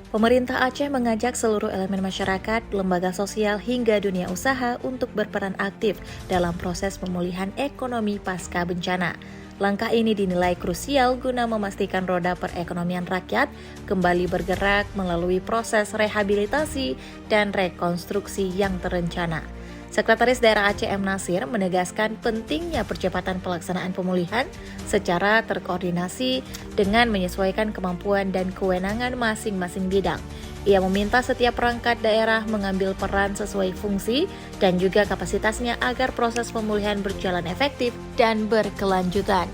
Pemerintah Aceh mengajak seluruh elemen masyarakat, lembaga sosial hingga dunia usaha untuk berperan aktif dalam proses pemulihan ekonomi pasca bencana. Langkah ini dinilai krusial guna memastikan roda perekonomian rakyat kembali bergerak melalui proses rehabilitasi dan rekonstruksi yang terencana. Sekretaris Daerah Aceh M. Nasir menegaskan pentingnya percepatan pelaksanaan pemulihan secara terkoordinasi dengan menyesuaikan kemampuan dan kewenangan masing-masing bidang. Ia meminta setiap perangkat daerah mengambil peran sesuai fungsi dan juga kapasitasnya agar proses pemulihan berjalan efektif dan berkelanjutan.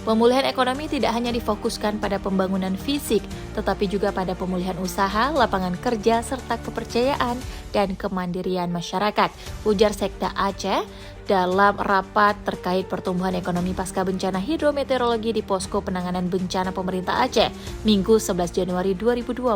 Pemulihan ekonomi tidak hanya difokuskan pada pembangunan fisik, tetapi juga pada pemulihan usaha, lapangan kerja, serta kepercayaan dan kemandirian masyarakat, ujar Sekda Aceh dalam rapat terkait pertumbuhan ekonomi pasca bencana hidrometeorologi di Posko Penanganan Bencana Pemerintah Aceh, Minggu 11 Januari 2026.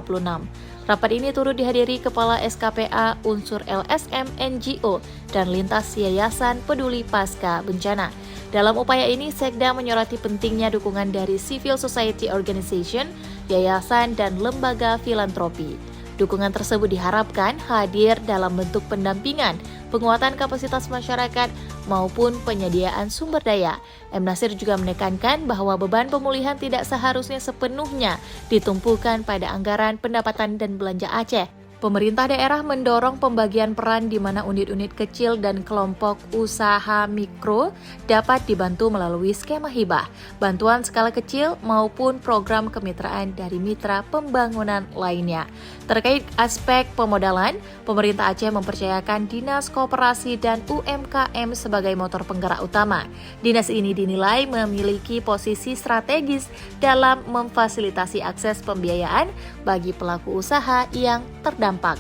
Rapat ini turut dihadiri Kepala SKPA, unsur LSM, NGO, dan lintas Yayasan Peduli Pasca Bencana. Dalam upaya ini, Sekda menyoroti pentingnya dukungan dari civil society organization, yayasan, dan lembaga filantropi. Dukungan tersebut diharapkan hadir dalam bentuk pendampingan, penguatan kapasitas masyarakat, maupun penyediaan sumber daya. M. Nasir juga menekankan bahwa beban pemulihan tidak seharusnya sepenuhnya ditumpukan pada anggaran pendapatan dan belanja Aceh. Pemerintah daerah mendorong pembagian peran di mana unit-unit kecil dan kelompok usaha mikro dapat dibantu melalui skema hibah, bantuan skala kecil maupun program kemitraan dari mitra pembangunan lainnya. Terkait aspek pemodalan, pemerintah Aceh mempercayakan Dinas Koperasi dan UMKM sebagai motor penggerak utama. Dinas ini dinilai memiliki posisi strategis dalam memfasilitasi akses pembiayaan bagi pelaku usaha yang terdampak.